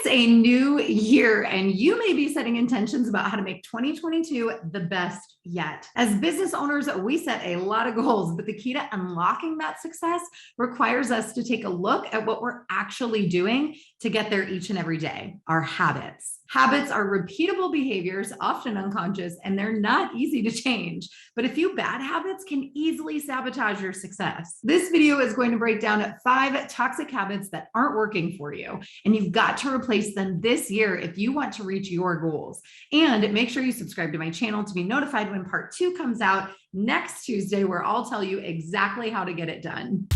It's a new year, and you may be setting intentions about how to make 2022 the best yet. As business owners, we set a lot of goals, but the key to unlocking that success requires us to take a look at what we're actually doing to get there each and every day, our habits. Habits are repeatable behaviors, often unconscious, and they're not easy to change. But a few bad habits can easily sabotage your success. This video is going to break down 5 toxic habits that aren't working for you, and you've got to replace them this year if you want to reach your goals. And make sure you subscribe to my channel to be notified when part 2 comes out next Tuesday, where I'll tell you exactly how to get it done.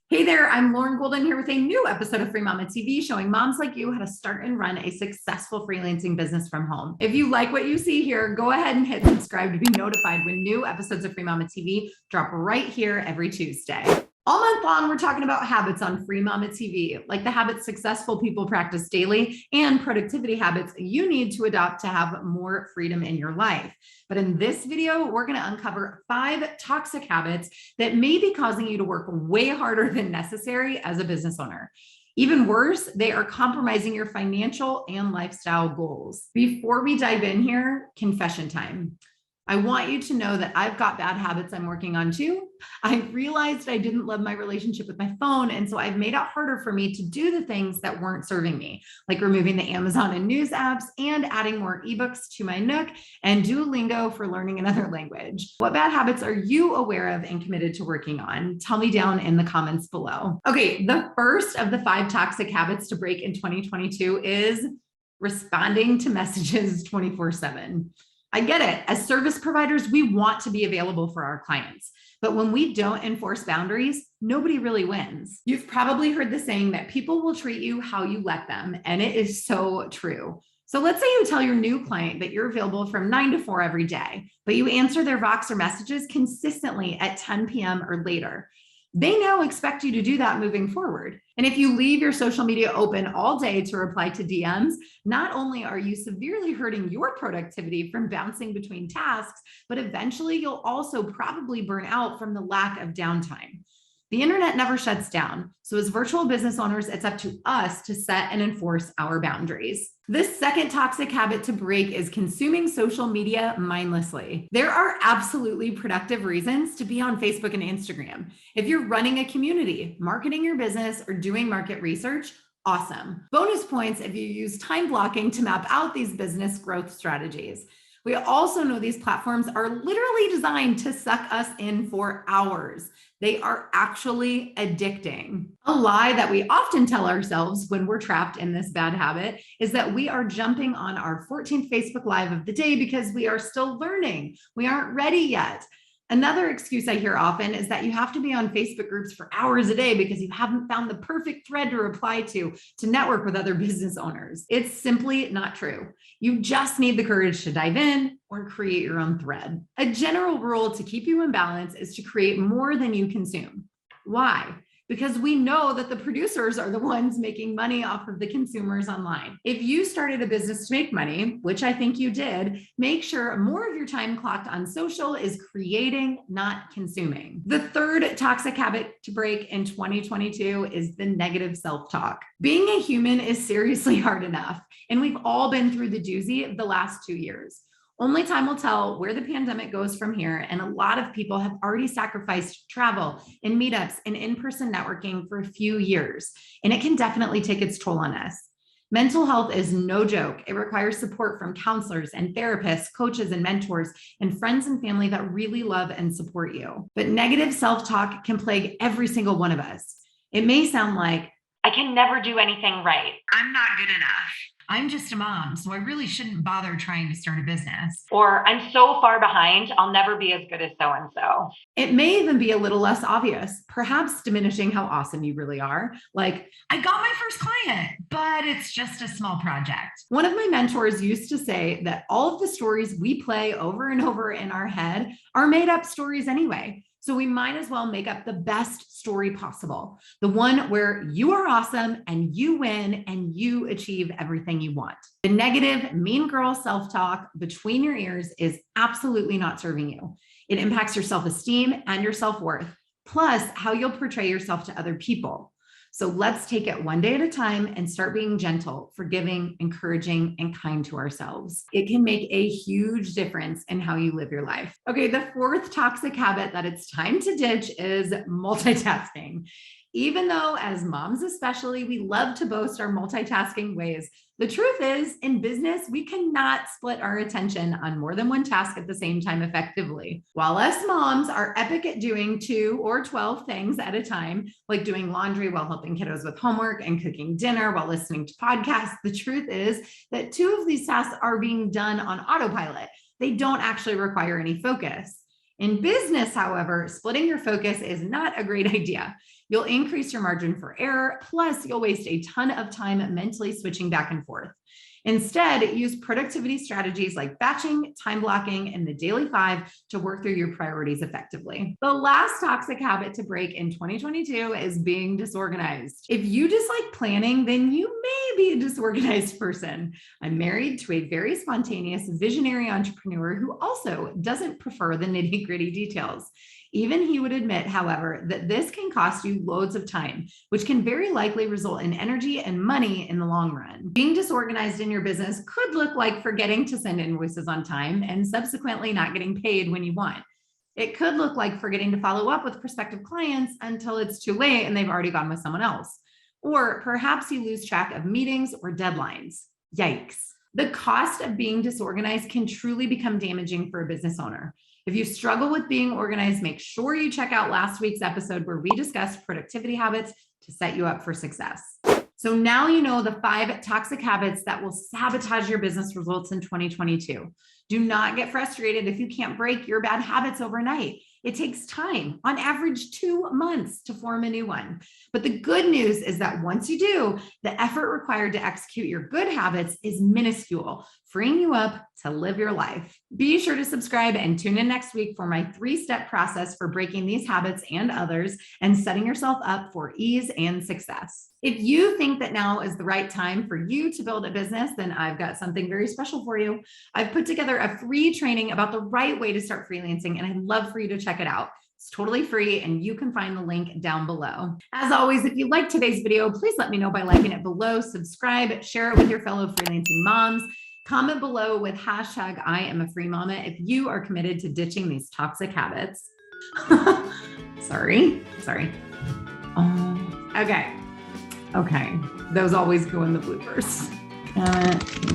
Hey there, I'm Lauren Golden here with a new episode of Free Mama TV, showing moms like you how to start and run a successful freelancing business from home. If you like what you see here, go ahead and hit subscribe to be notified when new episodes of Free Mama TV drop right here every Tuesday. All month long, we're talking about habits on Free Mama TV, like the habits successful people practice daily and productivity habits you need to adopt to have more freedom in your life. But in this video, we're going to uncover 5 toxic habits that may be causing you to work way harder than necessary as a business owner. Even worse, they are compromising your financial and lifestyle goals. Before we dive in here, confession time. I want you to know that I've got bad habits I'm working on too. I realized I didn't love my relationship with my phone, and so I've made it harder for me to do the things that weren't serving me, like removing the Amazon and news apps and adding more ebooks to my Nook and Duolingo for learning another language. What bad habits are you aware of and committed to working on? Tell me down in the comments below. Okay, the first of the 5 toxic habits to break in 2022 is responding to messages 24/7. I get it. As service providers, we want to be available for our clients. But when we don't enforce boundaries, nobody really wins. You've probably heard the saying that people will treat you how you let them, and it is so true. So let's say you tell your new client that you're available from 9 to 4 every day, but you answer their Voxer messages consistently at 10 p.m. or later. They now expect you to do that moving forward. And if you leave your social media open all day to reply to DMs, not only are you severely hurting your productivity from bouncing between tasks, but eventually you'll also probably burn out from the lack of downtime. The internet never shuts down. So as virtual business owners, it's up to us to set and enforce our boundaries. This second toxic habit to break is consuming social media mindlessly. There are absolutely productive reasons to be on Facebook and Instagram. If you're running a community, marketing your business, or doing market research, awesome. Bonus points if you use time blocking to map out these business growth strategies. We also know these platforms are literally designed to suck us in for hours. They are actually addicting. A lie that we often tell ourselves when we're trapped in this bad habit is that we are jumping on our 14th Facebook Live of the day because we are still learning. We aren't ready yet. Another excuse I hear often is that you have to be on Facebook groups for hours a day because you haven't found the perfect thread to reply to network with other business owners. It's simply not true. You just need the courage to dive in or create your own thread. A general rule to keep you in balance is to create more than you consume. Why? Because we know that the producers are the ones making money off of the consumers online. If you started a business to make money, which I think you did, make sure more of your time clocked on social is creating, not consuming. The third toxic habit to break in 2022 is the negative self-talk. Being a human is seriously hard enough, and we've all been through the doozy of the last 2 years. Only time will tell where the pandemic goes from here, and a lot of people have already sacrificed travel and meetups and in-person networking for a few years, and it can definitely take its toll on us. Mental health is no joke. It requires support from counselors and therapists, coaches and mentors, and friends and family that really love and support you. But negative self-talk can plague every single one of us. It may sound like, I can never do anything right. I'm not good enough. I'm just a mom, so I really shouldn't bother trying to start a business. Or I'm so far behind, I'll never be as good as so-and-so. It may even be a little less obvious, perhaps diminishing how awesome you really are. Like, I got my first client, but it's just a small project. One of my mentors used to say that all of the stories we play over and over in our head are made up stories anyway. So we might as well make up the best story possible, the one where you are awesome and you win and you achieve everything you want. The negative, mean girl self-talk between your ears is absolutely not serving you. It impacts your self-esteem and your self-worth, plus how you'll portray yourself to other people. So let's take it one day at a time and start being gentle, forgiving, encouraging, and kind to ourselves. It can make a huge difference in how you live your life. Okay, the fourth toxic habit that it's time to ditch is multitasking. Even though as moms especially, we love to boast our multitasking ways, the truth is in business, we cannot split our attention on more than one task at the same time effectively. While us moms are epic at doing 2 or 12 things at a time, like doing laundry while helping kiddos with homework and cooking dinner while listening to podcasts, the truth is that 2 of these tasks are being done on autopilot. They don't actually require any focus. In business, however, splitting your focus is not a great idea. You'll increase your margin for error, plus you'll waste a ton of time mentally switching back and forth. Instead, use productivity strategies like batching, time blocking, and the daily 5 to work through your priorities effectively. The last toxic habit to break in 2022 is being disorganized. If you dislike planning, then you may be a disorganized person. I'm married to a very spontaneous, visionary entrepreneur who also doesn't prefer the nitty-gritty details. Even he would admit, however, that this can cost you loads of time, which can very likely result in energy and money in the long run. Being disorganized in your business could look like forgetting to send invoices on time and subsequently not getting paid when you want. It could look like forgetting to follow up with prospective clients until it's too late and they've already gone with someone else. Or perhaps you lose track of meetings or deadlines. Yikes. The cost of being disorganized can truly become damaging for a business owner. If you struggle with being organized, make sure you check out last week's episode where we discussed productivity habits to set you up for success. So now you know the 5 toxic habits that will sabotage your business results in 2022. Do not get frustrated if you can't break your bad habits overnight. It takes time, on average 2 months, to form a new one. But the good news is that once you do, the effort required to execute your good habits is minuscule, freeing you up to live your life. Be sure to subscribe and tune in next week for my 3-step process for breaking these habits and others and setting yourself up for ease and success. If you think that now is the right time for you to build a business, then I've got something very special for you. I've put together a free training about the right way to start freelancing, and I'd love for you to check it out. It's totally free, and you can find the link down below. As always, if you liked today's video, please let me know by liking it below, subscribe, share it with your fellow freelancing moms, comment below with hashtag I am a free mama if you are committed to ditching these toxic habits. Sorry. Okay. Those always go in the bloopers.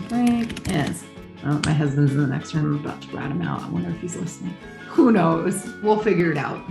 Break is. Oh, my husband's in the next room. I'm about to rat him out. I wonder if he's listening. Who knows? We'll figure it out.